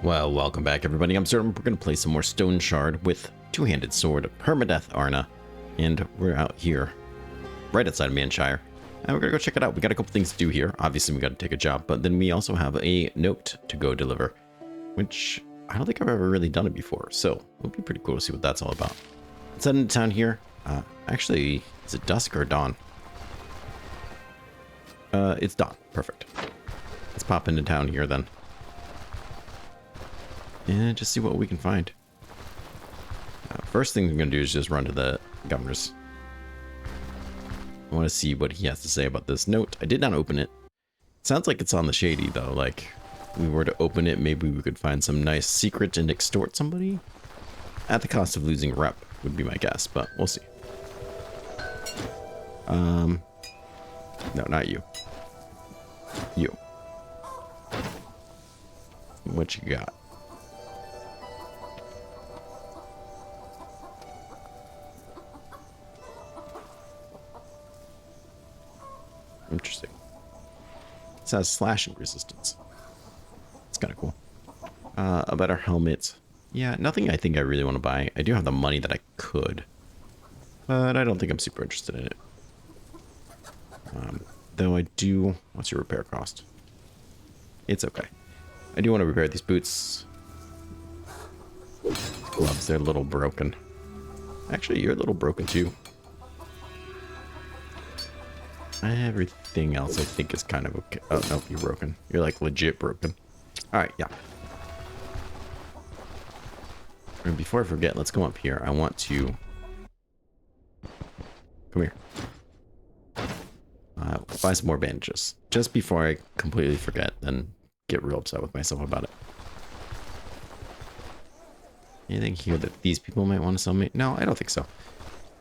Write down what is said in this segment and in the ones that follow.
Well, welcome back everybody. I'm Absurdum. We're going to play some more Stoneshard with two-handed sword, permadeath Arna, and we're out here, right outside of Mannshire. And we're going to go check it out. We got a couple things to do here. Obviously, we got to take a job, but then we also have a note to go deliver, which I don't think I've ever really done it before, so it'll be pretty cool to see what that's all about. Let's head into town here. Actually, is it dusk or dawn? It's dawn. Perfect. Let's pop into town here then. And just see what we can find. First thing I'm going to do is just run to the governor's. I want to see what he has to say about this note. I did not open it. Sounds like it's on the shady though. Like, if we were to open it, maybe we could find some nice secret and extort somebody. At the cost of losing rep would be my guess, but we'll see. No, not you. You. What you got? Interesting. This has slashing resistance. It's kind of cool. A better helmet. Yeah, nothing I think I really want to buy. I do have the money that I could, but I don't think I'm super interested in it. Though I do... What's your repair cost? It's okay. I do want to repair these boots. Gloves, they're a little broken. Actually, you're a little broken too. Everything else I think is kind of okay. Oh, no, you're broken. You're like legit broken. Alright, yeah. And before I forget, let's go up here. I want to... Come here. Buy some more bandages. Just before I completely forget and get real upset with myself about it. Anything here that these people might want to sell me? No, I don't think so.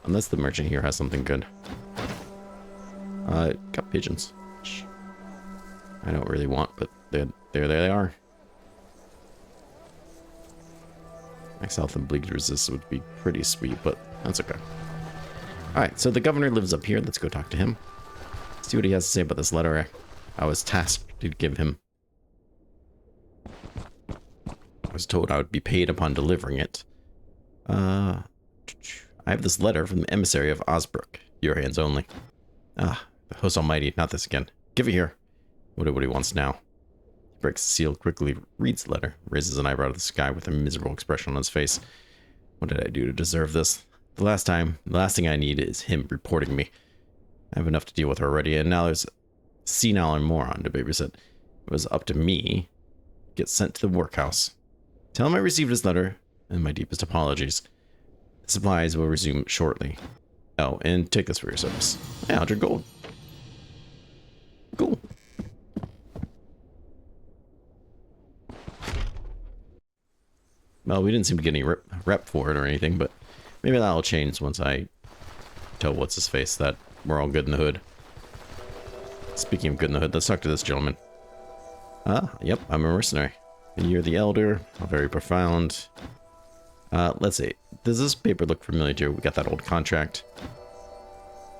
Unless the merchant here has something good. Got pigeons. Which I don't really want, but there they are. Max health and bleed resist would be pretty sweet, but that's okay. Alright, so the governor lives up here. Let's go talk to him. See what he has to say about this letter I was tasked to give him. I was told I would be paid upon delivering it. I have this letter from the emissary of Osbrook. Your hands only. Ah, the host almighty, not this again. Give it here. What he wants now. He breaks the seal, quickly reads the letter, raises an eyebrow to the sky with a miserable expression on his face. What did I do to deserve this? The last thing I need is him reporting me. I have enough to deal with already, and now there's a senile and moron to babysit. It was up to me to get sent to the workhouse. Tell him I received his letter, and my deepest apologies. The supplies will resume shortly. Oh, and take this for your service. Yeah, 100 gold. Cool. Well, we didn't seem to get any rep for it or anything, but maybe that'll change once I tell what's his face that we're all good in the hood. Speaking of good in the hood, let's talk to this gentleman. Yep, I'm a mercenary. You're the Aldor, very profound. Let's see. Does this paper look familiar to you? We got that old contract.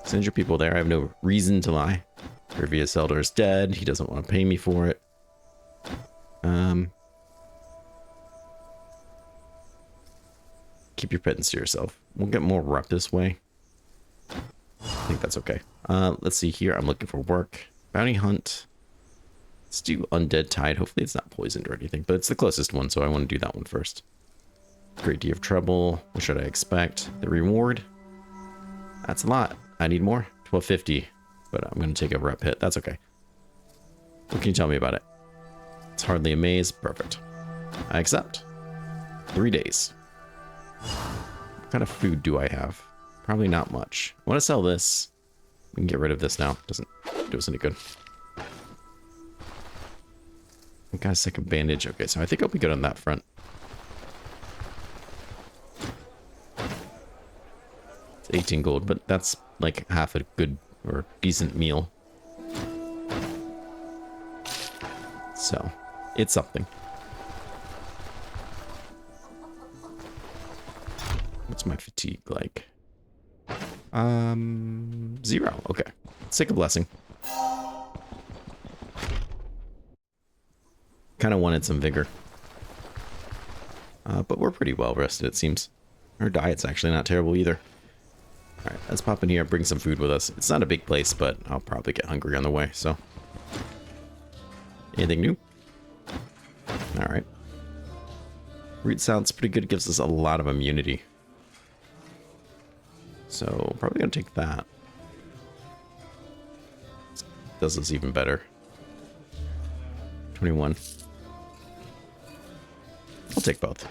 Send your people there. I have no reason to lie. Previous Aldor is dead. He doesn't want to pay me for it. Keep your pittance to yourself. We'll get more rep this way. I think that's okay. Let's see here. I'm looking for work. Bounty hunt. Let's do Undead Tide. Hopefully it's not poisoned or anything, but it's the closest one, so I want to do that one first. Great deal of trouble. What should I expect? The reward? That's a lot. I need more. 1250. But I'm going to take a rep hit. That's okay. What can you tell me about it? It's hardly a maze. Perfect. I accept. 3 days. What kind of food do I have? Probably not much. I want to sell this. We can get rid of this now. Doesn't do us any good. I got a second bandage. Okay, so I think I'll be good on that front. It's 18 gold, but that's like half a good or decent meal. So, it's something. What's my fatigue like? 0. Okay. Let's take a blessing. Kind of wanted some vigor. But we're pretty well rested, it seems. Our diet's actually not terrible either. Alright, let's pop in here and bring some food with us. It's not a big place, but I'll probably get hungry on the way, so. Anything new? Alright. Root sounds pretty good, gives us a lot of immunity. So, probably gonna take that. Does us even better. 21. I'll take both.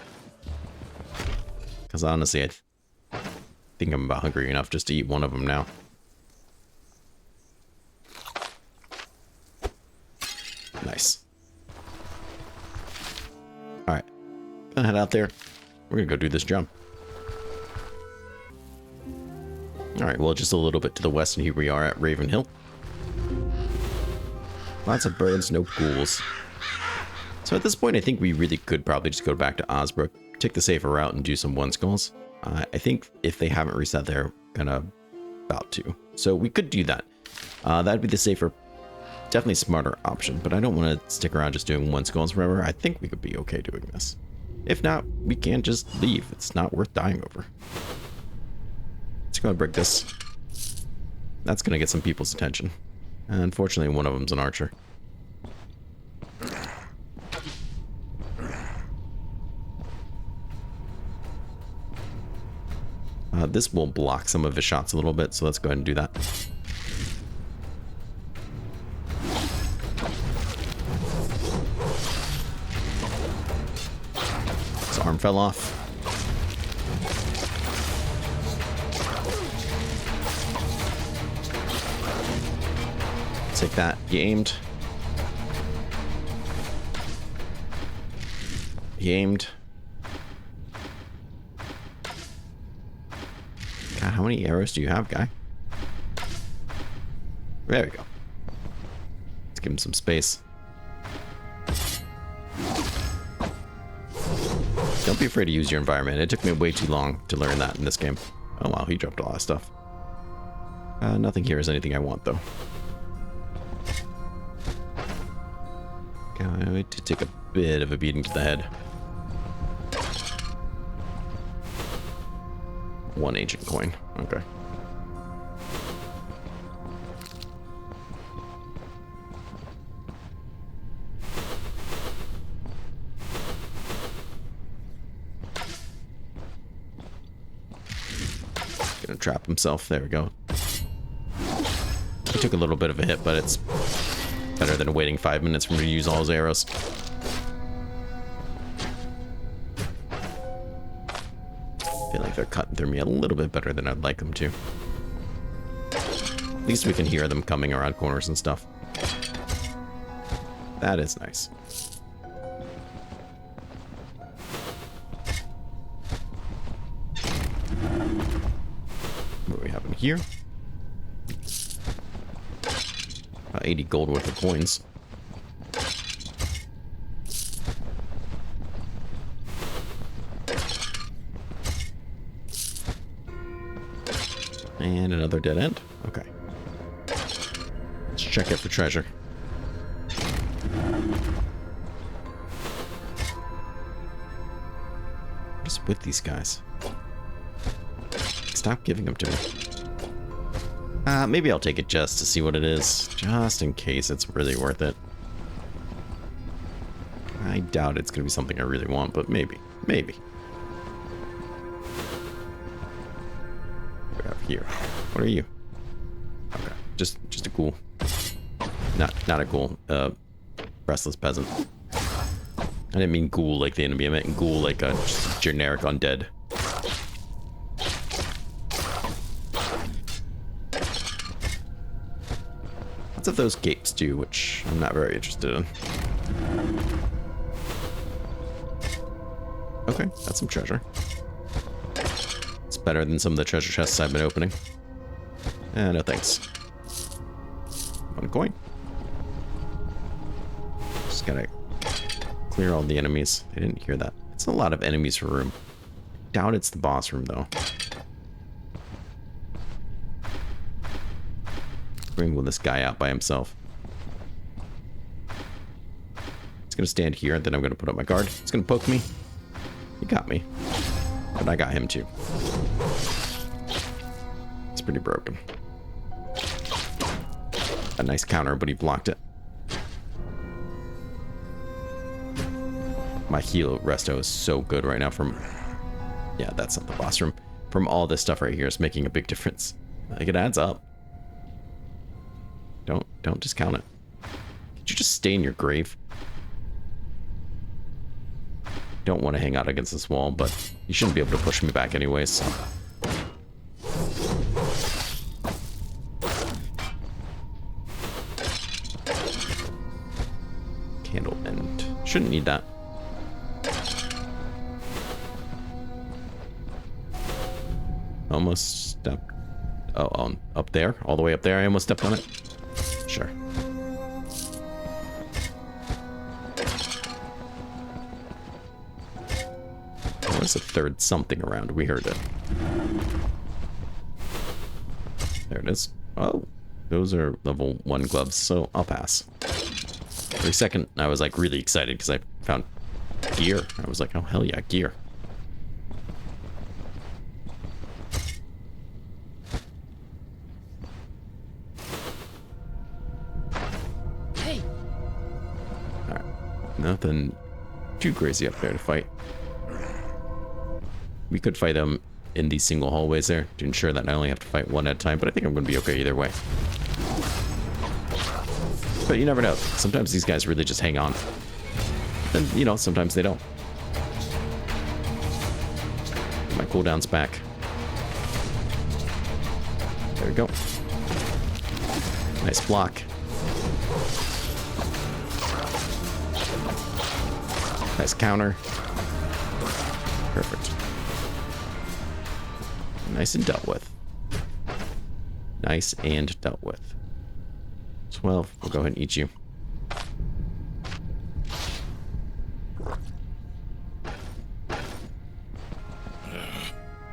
Because honestly, I think I'm about hungry enough just to eat one of them now. Nice. Alright. Gonna head out there. We're gonna go do this jump. Alright, well, just a little bit to the west, and here we are at Raven Hill. Lots of birds, no ghouls. So at this point, I think we really could probably just go back to Osbrook, take the safer route, and do some one skulls. I think if they haven't reset, they're gonna about to. So we could do that. That'd be the safer, definitely smarter option, but I don't want to stick around just doing one skulls forever. I think we could be okay doing this. If not, we can just leave. It's not worth dying over. Let's go and break this. That's gonna get some people's attention. Unfortunately, one of them's an archer. This will block some of his shots a little bit, so let's go ahead and do that. His arm fell off. Take that. You aimed. He aimed. God, how many arrows do you have, guy? There we go. Let's give him some space. Don't be afraid to use your environment. It took me way too long to learn that in this game. Oh wow, he dropped a lot of stuff. Nothing here is anything I want, though. Going to take a bit of a beating to the head. One ancient coin. Okay. Gonna trap himself. There we go. He took a little bit of a hit, but it's better than waiting 5 minutes for him to use all his arrows. I feel like they're cutting through me a little bit better than I'd like them to. At least we can hear them coming around corners and stuff. That is nice. What do we have in here? 80 gold worth of coins. And another dead end. Okay. Let's check it for treasure. What is with these guys? Stop giving them to me. Maybe I'll take it just to see what it is. Just in case it's really worth it. I doubt it's going to be something I really want, but maybe. Maybe. What do we have here? What are you? Okay. Just a ghoul. Not a ghoul. Restless peasant. I didn't mean ghoul like the enemy. I meant ghoul like a just generic undead. Of those gates do, which I'm not very interested in. Okay, that's some treasure. It's better than some of the treasure chests I've been opening. No thanks. One coin. Just gotta clear all the enemies. I didn't hear that. It's a lot of enemies per room. Doubt it's the boss room though. Bring this guy out by himself. He's gonna stand here, and then I'm gonna put up my guard. He's gonna poke me. He got me. But I got him too. It's pretty broken. A nice counter, but he blocked it. My heal resto is so good right now from... Yeah, that's not the boss room. From all this stuff right here is making a big difference. Like, it adds up. Don't discount it. Could you just stay in your grave? Don't want to hang out against this wall, but you shouldn't be able to push me back anyways, so... Candle end. Shouldn't need that. Almost stepped... Oh, up there? All the way up there? I almost stepped on it? Sure. There's a third something around. We heard it. There it is. Oh, those are level 1 gloves, so I'll pass. For a second, I was like really excited because I found gear. I was like, oh hell yeah, gear. Hey. Alright. Nothing too crazy up there to fight. We could fight them in these single hallways there to ensure that I only have to fight one at a time, but I think I'm going to be okay either way. But you never know. Sometimes these guys really just hang on. And, you know, sometimes they don't. My cooldown's back. There we go. Nice block. Nice counter. Perfect. Nice and dealt with. Nice and dealt with. 12. We'll go ahead and eat you.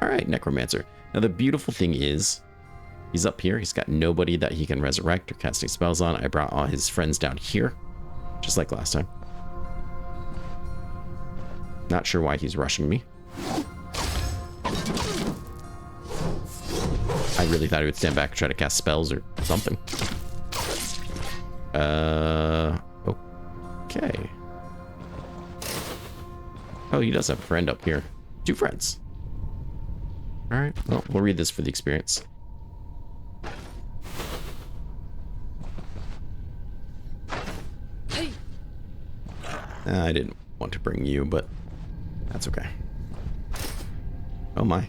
Alright, necromancer. Now the beautiful thing is, he's up here. He's got nobody that he can resurrect or casting spells on. I brought all his friends down here, just like last time. Not sure why he's rushing me. I really thought he would stand back and try to cast spells or something. Okay. Oh, he does have a friend up here. 2 friends. Alright, well, we'll read this for the experience. Hey. I didn't want to bring you, but that's okay. Oh my.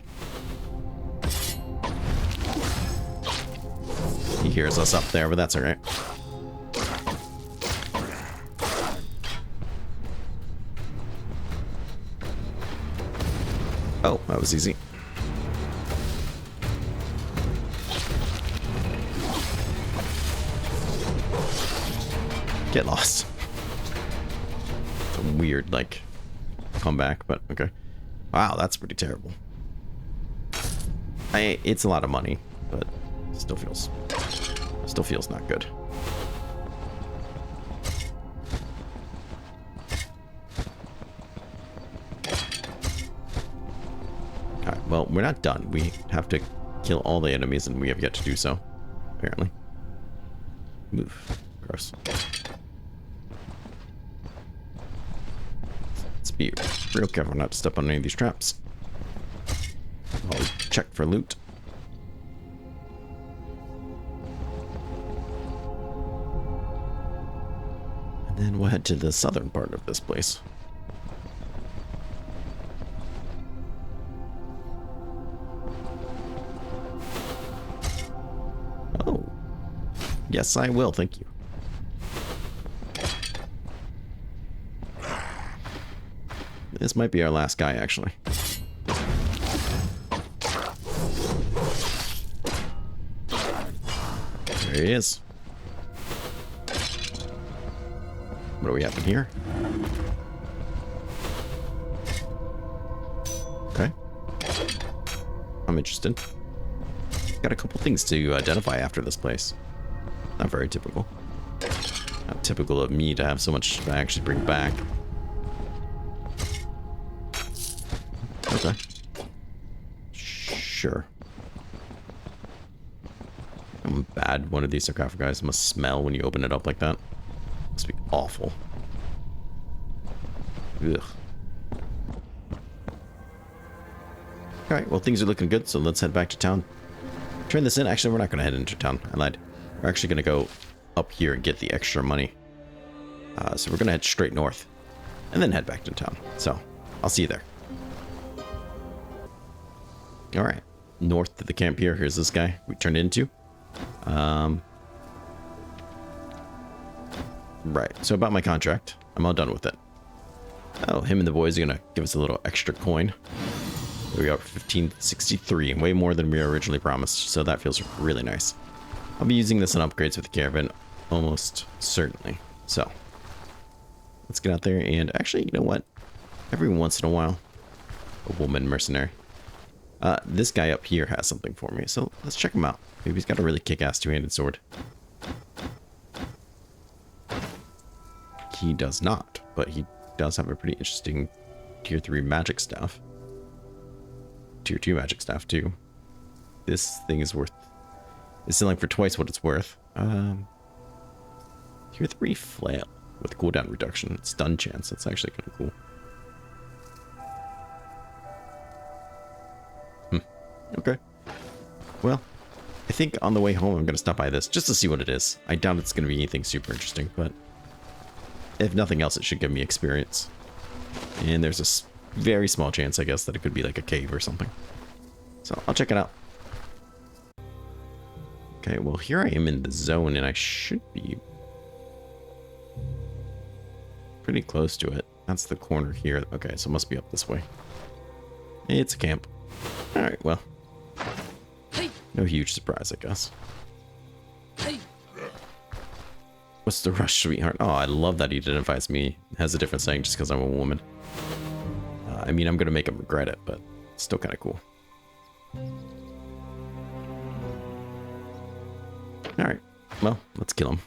He hears us up there, but that's alright. Oh, that was easy. Get lost. It's a weird, like, comeback, but okay. Wow, that's pretty terrible. It's a lot of money, but still feels not good. Alright, well, we're not done. We have to kill all the enemies, and we have yet to do so, apparently. Move. Gross. Let's be real careful not to step on any of these traps. I'll check for loot. And then we'll head to the southern part of this place. Oh. Yes, I will, thank you. This might be our last guy, actually. There he is. What do we have in here? Okay. I'm interested. Got a couple things to identify after this place. Not very typical. Not typical of me to have so much to actually bring back. Okay. Sure. How bad one of these sarcophagi must smell when you open it up like that. Must be awful. Ugh. Alright, well, things are looking good, so let's head back to town. Turn this in. Actually, we're not going to head into town. I lied. We're actually going to go up here and get the extra money. So we're going to head straight north and then head back to town. So I'll see you there. Alright. North to the camp here. Here's this guy we turned into. Right. So about my contract. I'm all done with it. Oh, him and the boys are going to give us a little extra coin. We got 1563, way more than we originally promised, so that feels really nice. I'll be using this on upgrades with the caravan, almost certainly. So, let's get out there and actually, you know what? Every once in a while, a woman mercenary. This guy up here has something for me, so let's check him out. Maybe he's got a really kick-ass two-handed sword. He does not, but he does have a pretty interesting tier 3 magic staff. Tier 2 magic staff too. This thing is worth... It's selling for twice what it's worth. Tier 3 flail with cooldown reduction. Stun chance. That's actually kind of cool. Okay. Well, I think on the way home I'm going to stop by this just to see what it is. I doubt it's going to be anything super interesting, but if nothing else, it should give me experience. And there's a very small chance, I guess, that it could be like a cave or something. So I'll check it out. Okay, well, here I am in the zone, and I should be pretty close to it. That's the corner here. Okay, so it must be up this way. It's a camp. All right, well, no huge surprise, I guess. What's the rush, sweetheart? Oh, I love that he identifies me. Has a different saying just because I'm a woman. I mean, I'm going to make him regret it, but it's still kind of cool. Alright, well, let's kill him.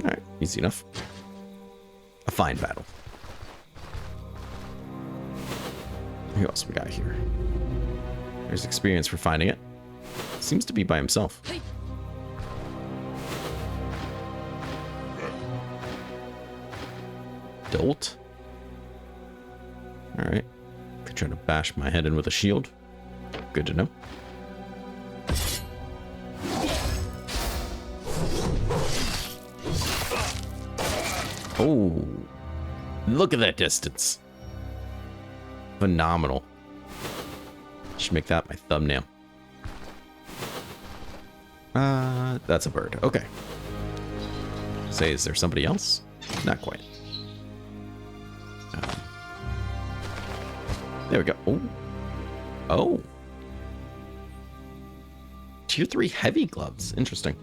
Alright, easy enough. A fine battle. Who else we got here? There's experience for finding it. Seems to be by himself. Dolt? Alright. Could try to bash my head in with a shield. Good to know. Oh. Look at that distance. Phenomenal. Should make that my thumbnail. That's a bird. Okay. Say, is there somebody else? Not quite. There we go. Oh. Oh. Tier 3 heavy gloves. Interesting.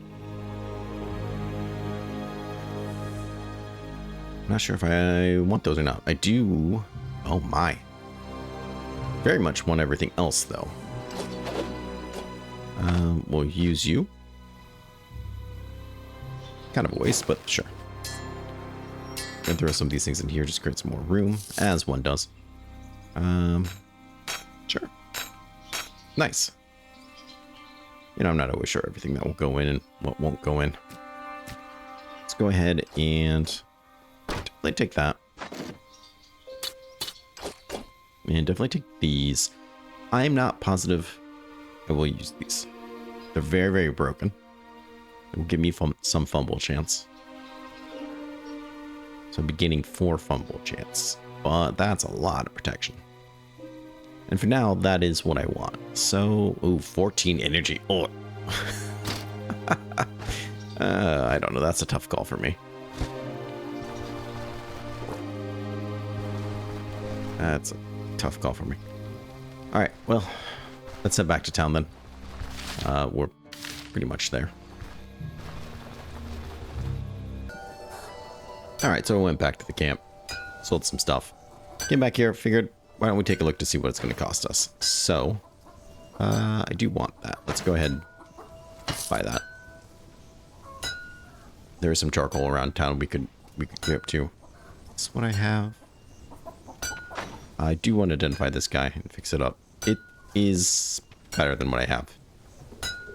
I'm not sure if I want those or not. I do. Oh my. Very much want everything else though. We'll use you. Kind of a waste, but sure. Gonna throw some of these things in here, just create some more room, as one does. Sure. Nice. You know, I'm not always sure everything that will go in and what won't go in. Let's go ahead and definitely take that. And definitely take these. I'm not positive I will use these. They're very, very broken. It will give me some fumble chance. So I'm beginning 4 fumble chance. But that's a lot of protection. And for now, that is what I want. So, ooh, 14 energy. Oh. I don't know. That's a tough call for me. That's a tough call for me. All right, well, let's head back to town then. We're pretty much there. All right, so I went back to the camp, sold some stuff, came back here, figured, why don't we take a look to see what it's going to cost us? So, I do want that. Let's go ahead. buy that. There is some charcoal around town we could grab to. That's what I have. I do want to identify this guy and fix it up. It is better than what I have.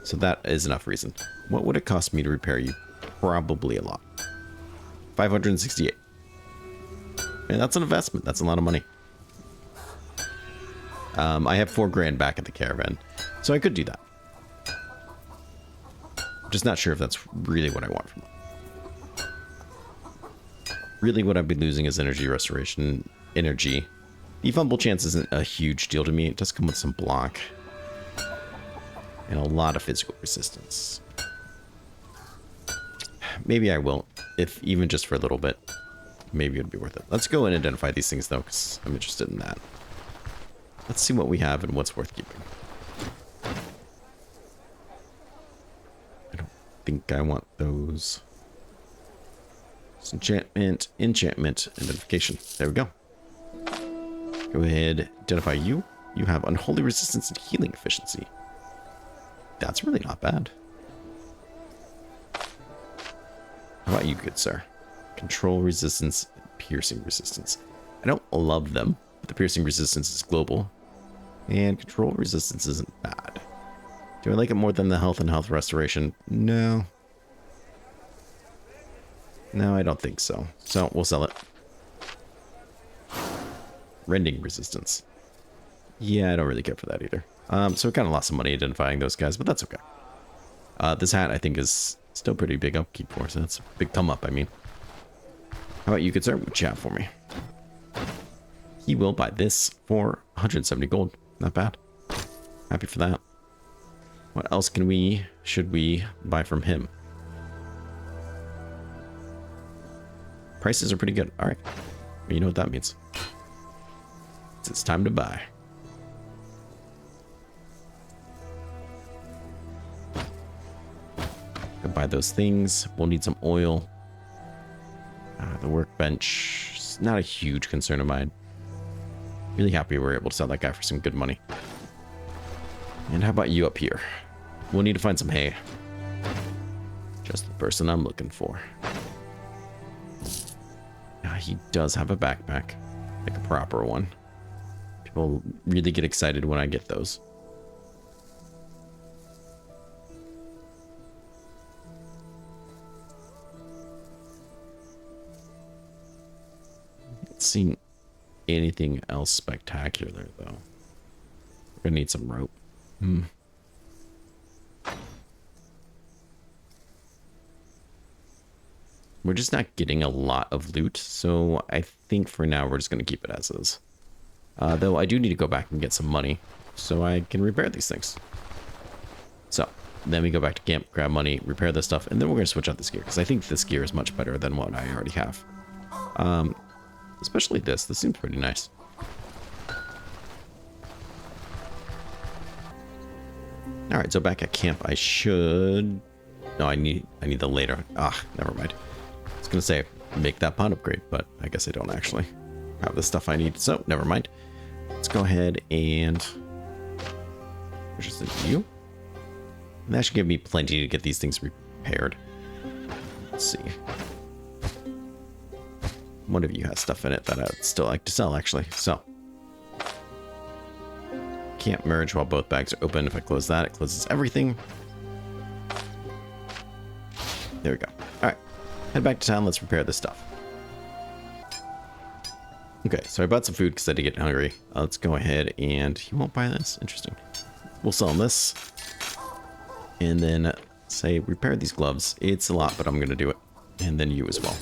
So that is enough reason. What would it cost me to repair you? Probably a lot. 568. And that's an investment. That's a lot of money. I have 4 grand back at the caravan, so I could do that. I'm just not sure if that's really what I want from it. Really what I'd be losing is energy restoration. Energy. The fumble chance isn't a huge deal to me. It does come with some block. And a lot of physical resistance. Maybe I will. If even just for a little bit. Maybe it'd be worth it. Let's go and identify these things though, because I'm interested in that. Let's see what we have and what's worth keeping. I don't think I want those. Enchantment, identification. There we go. Go ahead, identify you. You have unholy resistance and healing efficiency. That's really not bad. How about you, good sir? Control resistance, piercing resistance. I don't love them, but the piercing resistance is global. And control resistance isn't bad. Do I like it more than the health and health restoration? No. No, I don't think so. So, we'll sell it. Rending resistance. Yeah, I don't really care for that either. So we kind of lost some money identifying those guys, but that's okay. This hat, I think, is still pretty big upkeep for us. So that's a big thumb up, I mean. How about you could start with chat for me? He will buy this for 170 gold. Not bad. Happy for that. What else should we buy from him? Prices are pretty good. All right. You know what that means. It's time to buy. Go buy those things. We'll need some oil. The workbench is not a huge concern of mine. Really happy we were able to sell that guy for some good money. And how about you up here? We'll need to find some hay. Just the person I'm looking for. He does have a backpack. Like a proper one. People really get excited when I get those. Not seeing anything else spectacular though. We're gonna need some rope. We're just not getting a lot of loot, so I think for now we're just going to keep it as is. Though I do need to go back and get some money so I can repair these things. So, then we go back to camp, grab money, repair this stuff, and then we're going to switch out this gear, because I think this gear is much better than what I already have. Especially this. This seems pretty nice. Alright, so back at camp, I should... No, I need the later. Never mind. I was going to say, make that pawn upgrade, but I guess I don't actually have the stuff I need, so never mind. Let's go ahead and... Just you. And that should give me plenty to get these things repaired. Let's see. One of you has stuff in it that I'd still like to sell, actually, so... Can't merge while both bags are open. If I close that, it closes everything. There we go. All right, head back to town. Let's repair this stuff. Okay, so I bought some food because I did get hungry. Let's go ahead and he won't buy this. Interesting. We'll sell him this. And then say repair these gloves. It's a lot, but I'm going to do it. And then you as well.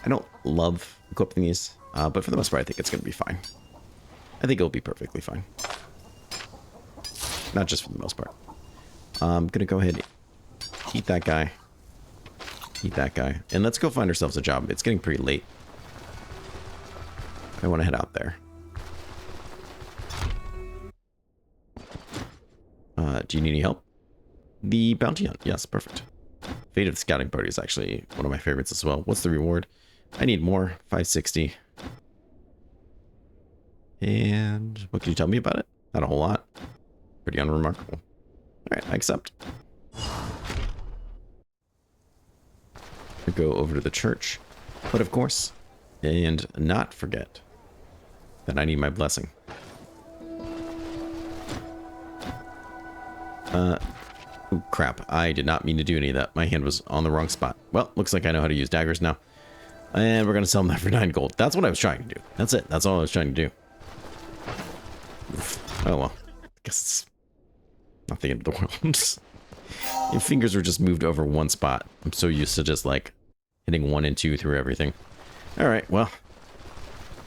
I don't love equipping these, but for the most part, I think it's going to be fine. I think it'll be perfectly fine. Not just for the most part. I'm going to go ahead and eat that guy. Eat that guy. And let's go find ourselves a job. It's getting pretty late. I want to head out there. Do you need any help? The bounty hunt. Yes, perfect. Fate of the scouting party is actually one of my favorites as well. What's the reward? I need more. 560. And what can you tell me about it? Not a whole lot. Pretty unremarkable. Alright, I accept. We go over to the church. But of course, and not forget that I need my blessing. Ooh, crap. I did not mean to do any of that. My hand was on the wrong spot. Well, looks like I know how to use daggers now. And we're going to sell them that for 9 gold. That's what I was trying to do. That's it. That's all I was trying to do. Oof. Oh, well. I guess it's not the end of the world. Your fingers were just moved over one spot. I'm so used to just, like, hitting 1 and 2 through everything. Alright, well.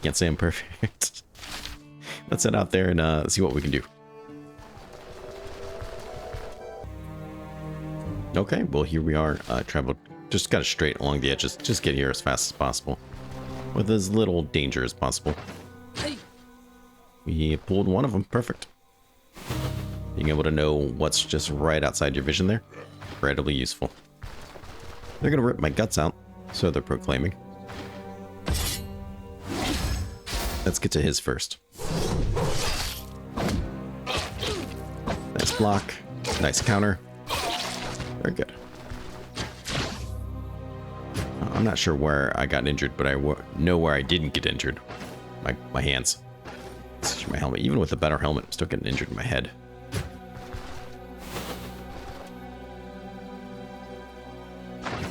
Can't say I'm perfect. Let's head out there and see what we can do. Okay, well, here we are. Traveled just kind of straight along the edges. Just get here as fast as possible. With as little danger as possible. Hey. We pulled one of them. Perfect. Being able to know what's just right outside your vision there. Incredibly useful. They're going to rip my guts out. So they're proclaiming. Let's get to his first. Nice block. Nice counter. Very good. I'm not sure where I got injured, but I know where I didn't get injured. My hands. It's my helmet. Even with a better helmet, I'm still getting injured in my head.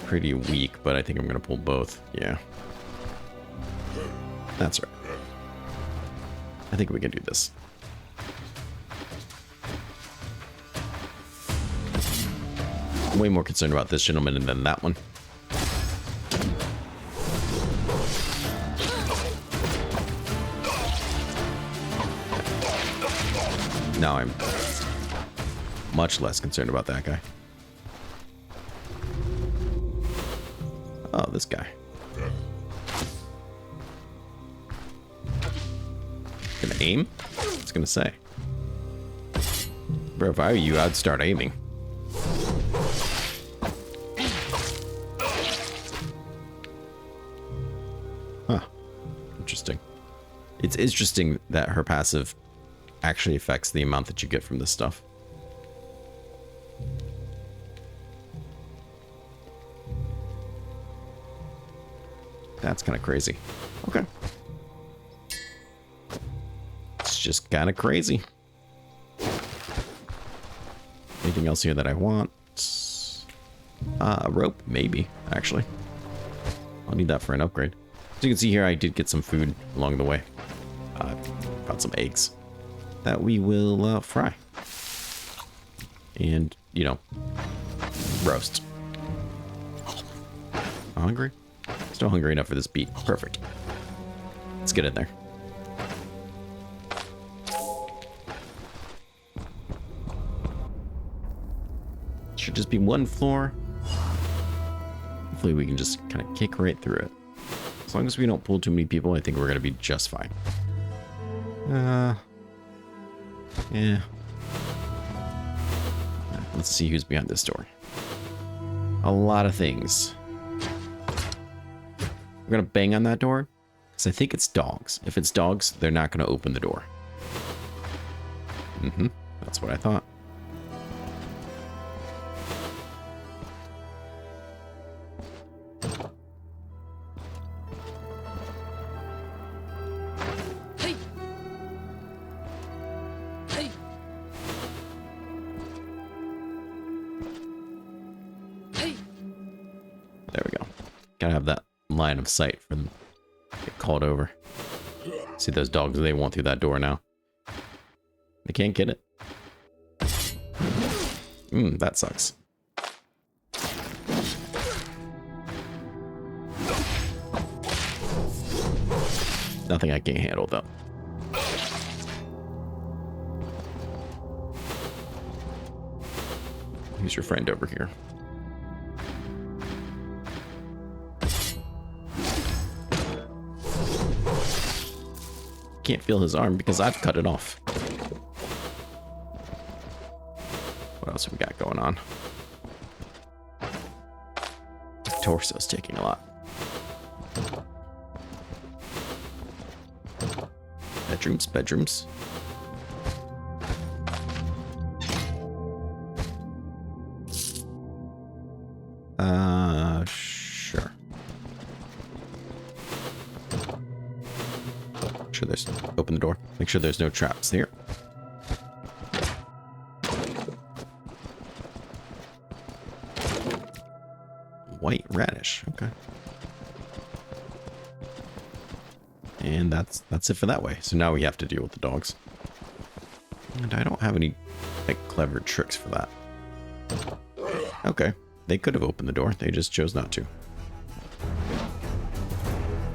Pretty weak, but I think I'm going to pull both. Yeah. That's right. I think we can do this. I'm way more concerned about this gentleman than that one. Now I'm much less concerned about that guy. Oh, this guy. Gonna aim? I was gonna say. Bro, if I were you, I'd start aiming. Huh. Interesting. It's interesting that her passive actually affects the amount that you get from this stuff. That's kind of crazy. Okay. It's just kind of crazy. Anything else here that I want? A rope, maybe, actually. I'll need that for an upgrade. As you can see here, I did get some food along the way. Got some eggs that we will fry. And, you know, roast. Hungry? Still hungry enough for this beat. Perfect. Let's get in there. Should just be one floor. Hopefully we can just kind of kick right through it. As long as we don't pull too many people, I think we're going to be just fine. Yeah. Let's see who's behind this door. A lot of things. We're going to bang on that door, because I think it's dogs. If it's dogs, they're not going to open the door. That's what I thought. Hey. Hey. Hey. There we go. Gotta have that line of sight for them to get called over. See those dogs, they won't through that door now. They can't get it. That sucks. Nothing I can't handle though. Who's your friend over here? Can't feel his arm because I've cut it off. What else have we got going on? The torso's taking a lot. Bedrooms. Sure. Make sure there's... Open the door. Make sure there's no traps here. White radish. Okay. And that's it for that way. So now we have to deal with the dogs. And I don't have any, like, clever tricks for that. Okay. They could have opened the door. They just chose not to.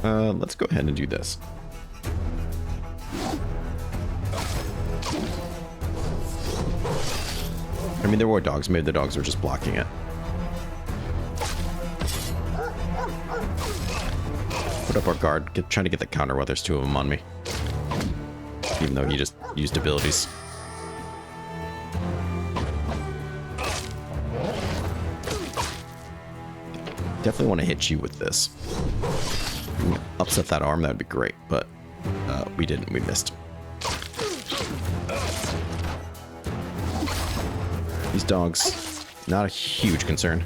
Let's go ahead and do this. I mean, there were dogs. Maybe the dogs were just blocking it. Put up our guard. Trying to get the counter while there's two of them on me. Even though he just used abilities. Definitely want to hit you with this. Upset that arm, that would be great, but we didn't. We missed. These dogs, not a huge concern.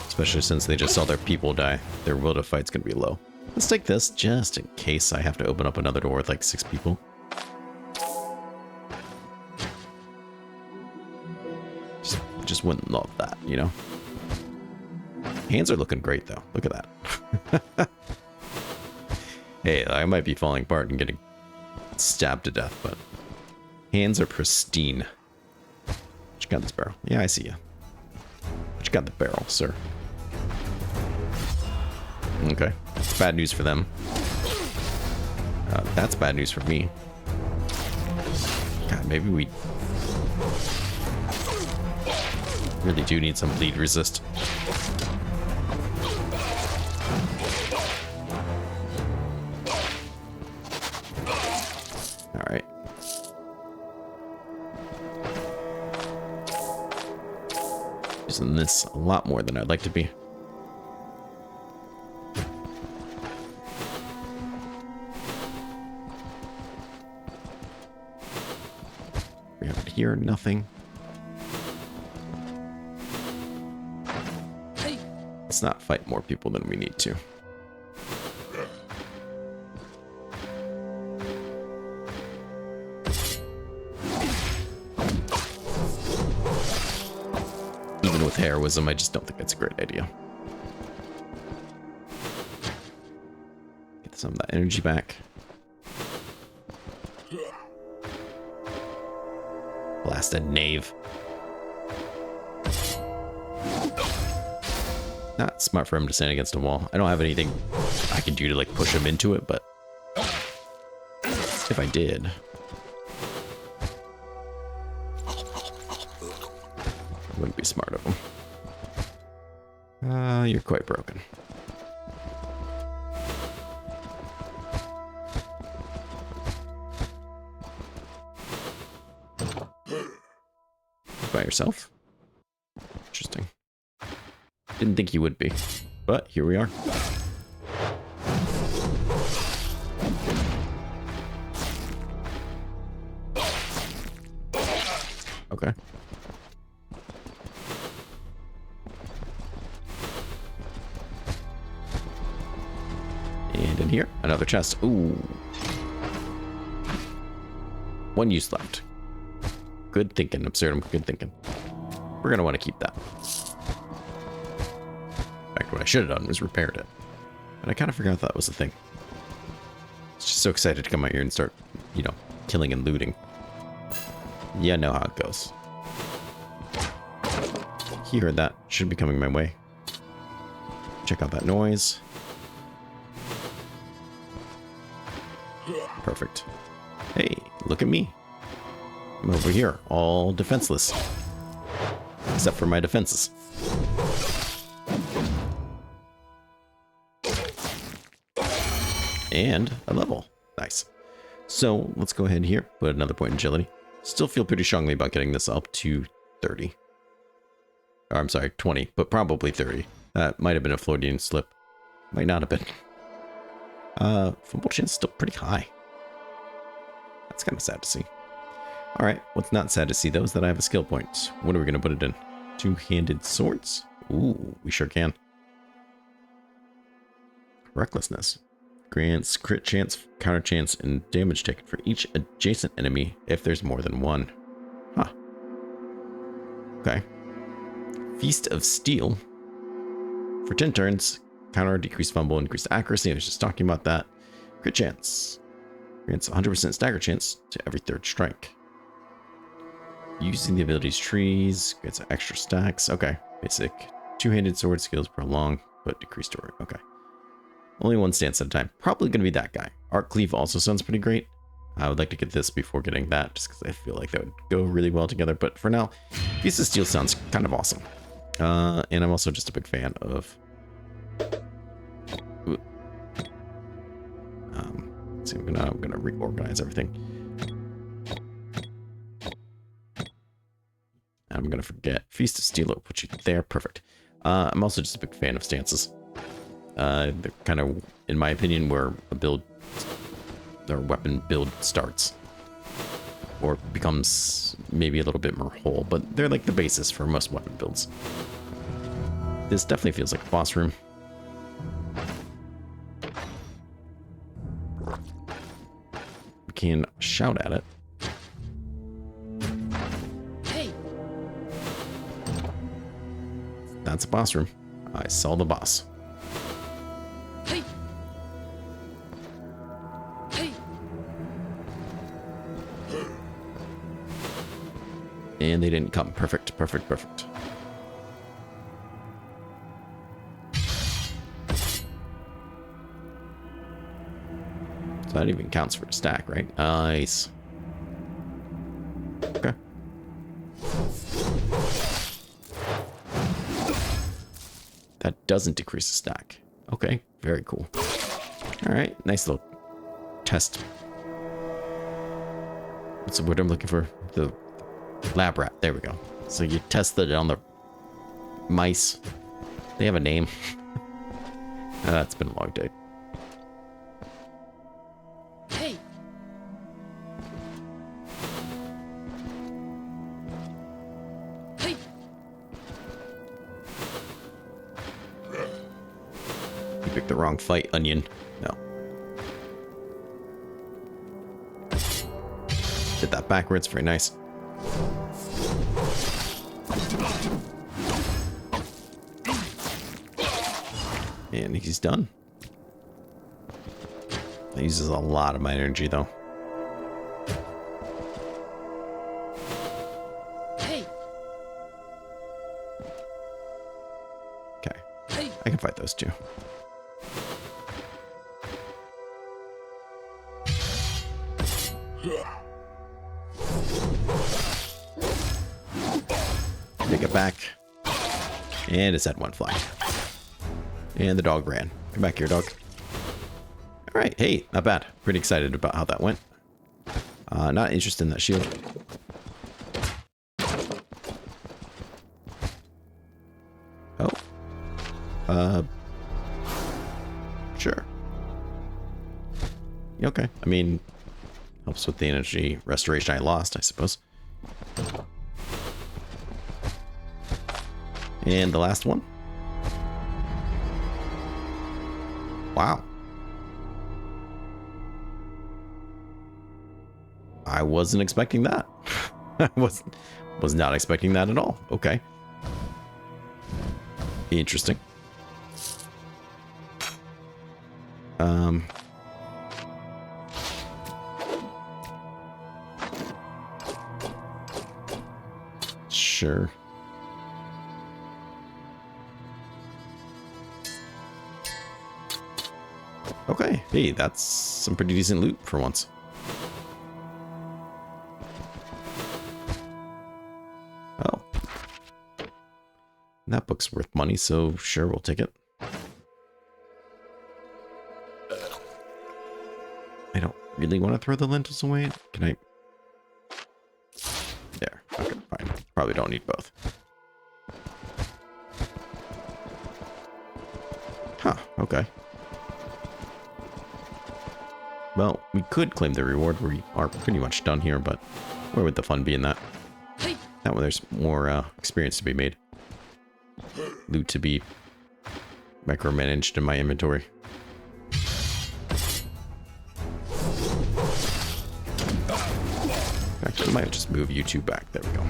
Especially since they just saw their people die. Their will to fight's going to be low. Let's take this just in case I have to open up another door with like 6 people. Just wouldn't love that, you know? Hands are looking great, though. Look at that. Hey, I might be falling apart and getting stabbed to death, but hands are pristine. What you got this barrel? Yeah, I see you. What you got the barrel, sir? Okay. Bad news for them. That's bad news for me. God, maybe we really do need some bleed resist. Alright. Using this a lot more than I'd like to be. We have it here, nothing. Let's not fight more people than we need to. Even with heroism, I just don't think that's a great idea. Get some of that energy back. Blasted knave. Not smart for him to stand against a wall. I don't have anything I can do to like push him into it, but if I did, it wouldn't be smart of him. You're quite broken. By yourself? Interesting. Didn't think you would be, but here we are. Okay. And in here, another chest. Ooh. 1 use left. Good thinking, Absurdum. Good thinking. We're gonna want to keep that. What I should have done was repaired it. But I kind of forgot that was a thing. I was just so excited to come out here and start, you know, killing and looting. Yeah, I know how it goes. He heard that. Should be coming my way. Check out that noise. Perfect. Hey, look at me. I'm over here, all defenseless. Except for my defenses. And a level. Nice. So let's go ahead here, put another point in agility. Still feel pretty strongly about getting this up to 30. Or, I'm sorry, 20, but probably 30. That might have been a Flyin slip. Might not have been. Fumble chance is still pretty high. That's kind of sad to see. Alright, what's not sad to see though is that I have a skill point. What are we going to put it in? Two-handed swords? Ooh, we sure can. Recklessness. Grants crit chance, counter chance, and damage taken for each adjacent enemy if there's more than one. Huh. Okay. Feast of Steel. For 10 turns, counter, decreased fumble, increased accuracy. I was just talking about that. Crit chance. Grants 100% stagger chance to every third strike. Using the abilities trees. Gets extra stacks. Okay. Basic. Two-handed sword skills prolong, but decreased order. Okay. Only one stance at a time. Probably going to be that guy. Arc Cleave also sounds pretty great. I would like to get this before getting that, just because I feel like that would go really well together. But for now, Feast of Steel sounds kind of awesome. And I'm also just a big fan of... let's see, I'm gonna reorganize everything. I'm gonna forget. Feast of Steel will put you there. Perfect. I'm also just a big fan of stances. They're kind of, in my opinion, where a build, their weapon build starts. Or becomes maybe a little bit more whole, but they're like the basis for most weapon builds. This definitely feels like a boss room. We can shout at it. Hey. That's a boss room. I saw the boss. Hey. Hey. And they didn't come. Perfect, perfect, perfect. So that even counts for a stack, right? Nice. Okay. That doesn't decrease the stack. Okay, very cool. All right, nice little test. What's the word I'm looking for? The lab rat. There we go. So you tested it on the mice. They have a name. It's been a long day. Hey. Hey. You picked the wrong fight, Onion. No. Did that backwards. Very nice. And he's done. That uses a lot of my energy, though. Hey. Okay. Hey. I can fight those two. Take it back. And it's at one fly. And the dog ran. Come back here, dog. All right. Hey, not bad. Pretty excited about how that went. Not interested in that shield. Oh. Sure. Okay. I mean, helps with the energy restoration I lost, I suppose. And the last one. Wow. I wasn't expecting that. I was not expecting that at all. Okay. Interesting. Sure. Okay, hey, that's some pretty decent loot for once. Oh. That book's worth money, so sure, we'll take it. I don't really want to throw the lentils away. Can I? There. Okay, fine. Probably don't need both. Huh, okay. Well, we could claim the reward. We are pretty much done here, but where would the fun be in that? Hey. That way there's more experience to be made. loot to be micromanaged in my inventory. Actually, I might just move you two back. There we go.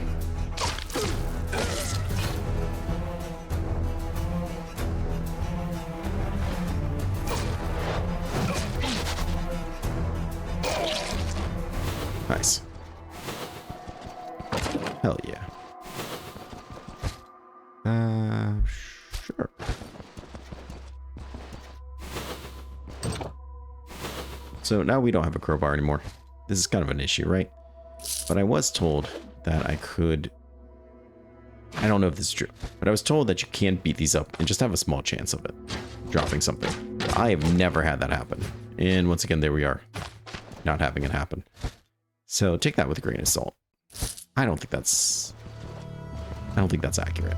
Nice. Hell yeah. Sure. So now we don't have a crowbar anymore. This is kind of an issue, right? But I was told that I could... I don't know if this is true, but I was told that you can beat these up and just have a small chance of it dropping something. I have never had that happen. And once again, there we are. Not having it happen. So take that with a grain of salt. I don't think that's accurate.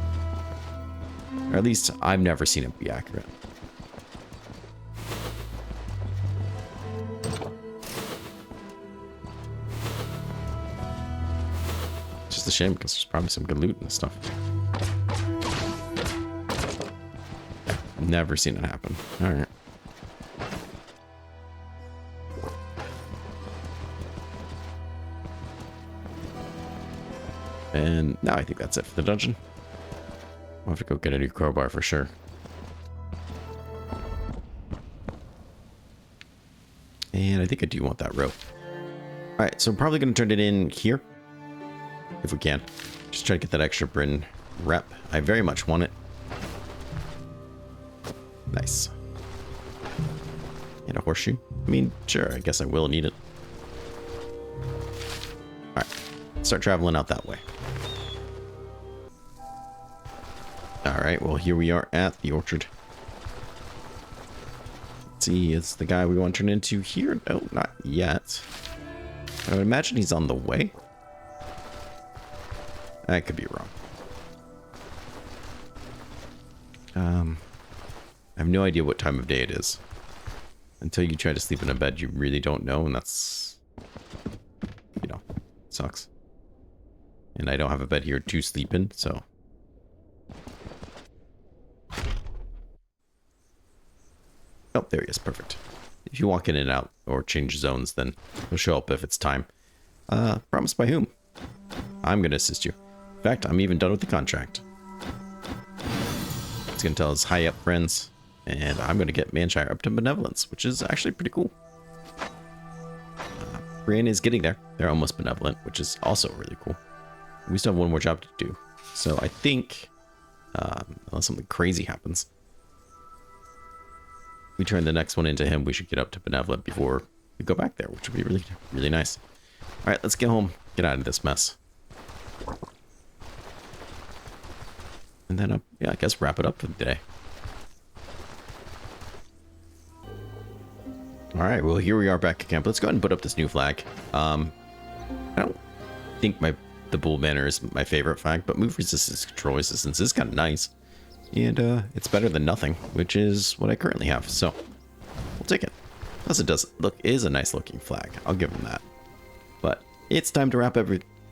Or at least I've never seen it be accurate. It's just a shame because there's probably some good loot and stuff. Yeah, never seen it happen. Alright. And now I think that's it for the dungeon. I'll have to go get a new crowbar for sure. And I think I do want that rope. Alright, so I'm probably going to turn it in here. If we can. Just try to get that extra Bryn rep. I very much want it. Nice. And a horseshoe. I mean, sure, I guess I will need it. Alright, start traveling out that way. Alright, well, here we are at the orchard. Let's see, is the guy we want to turn into here? No, not yet. I would imagine he's on the way. I could be wrong. I have no idea what time of day it is. Until you try to sleep in a bed, you really don't know, and that's, you know, sucks. And I don't have a bed here to sleep in, so... Oh, there he is. Perfect. If you walk in and out or change zones, then he'll show up if it's time. Promised by whom? I'm going to assist you. In fact, I'm even done with the contract. He's going to tell his high-up friends, and I'm going to get Mannshire up to benevolence, which is actually pretty cool. Brienne is getting there. They're almost benevolent, which is also really cool. We still have one more job to do. So I think, unless something crazy happens, we turn the next one into him, we should get up to benevolent before we go back there, which would be really, really nice. All right, let's get home, get out of this mess. And then, yeah, I guess wrap it up for the day. All right, well, here we are back at camp. Let's go ahead and put up this new flag. I don't think the bull banner is my favorite flag, but move resistance, control resistance is kind of nice. And it's better than nothing, which is what I currently have. So we'll take it. Plus it does look, is a nice looking flag. I'll give them that. But it's time to wrap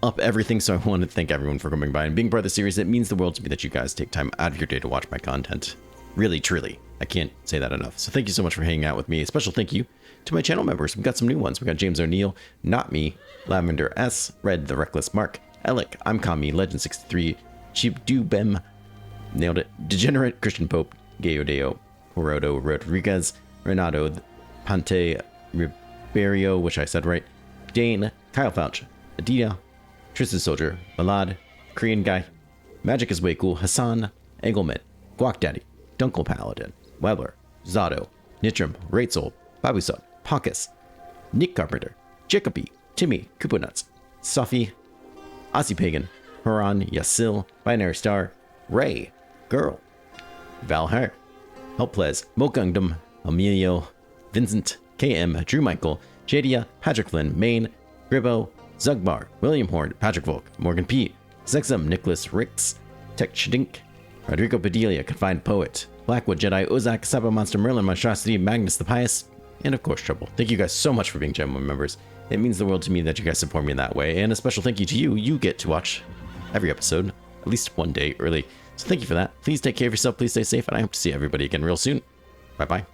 up everything. So I want to thank everyone for coming by and being part of the series. It means the world to me that you guys take time out of your day to watch my content. Really, truly. I can't say that enough. So thank you so much for hanging out with me. A special thank you to my channel members. We've got some new ones. We got James O'Neill, Not Me, Lavender S, Red the Reckless Mark, Alec, I'm Kami, Legend 63, Cheap Dubem, nailed it, Degenerate, Christian Pope, Gayodeo, Horodo Rodriguez, Renato, Pante Riberio, which I said right, Dane, Kyle Fouch, Adida, Tristan Soldier, Malad, Korean Guy, Magic is Way Cool, Hassan, Engelman, Guac Daddy, Dunkel Paladin, Weber, Zato, Nitram, Raitzel, Babusot, Pockus, Nick Carpenter, Jacoby, Timmy, Kuponuts, Sophie, Aussie Pagan, Haran, Yasil, Binary Star, Ray, Girl, Valhar, Helplez, Mokungdom, Emilio, Vincent, KM, Drew Michael, Jadia, Patrick Flynn, Maine, Gribbo, Zugbar, William Horn, Patrick Volk, Morgan P, Zexum, Nicholas Ricks, Tech Chidink, Rodrigo Padilla, Confined Poet, Blackwood Jedi, Ozak, Sabo Monster, Merlin, Monstrosity, Magnus the Pious, and of course Trouble. Thank you guys so much for being channel members. It means the world to me that you guys support me in that way, and a special thank you to you. You get to watch every episode, at least one day early. So thank you for that. Please take care of yourself. Please stay safe. And I hope to see everybody again real soon. Bye-bye.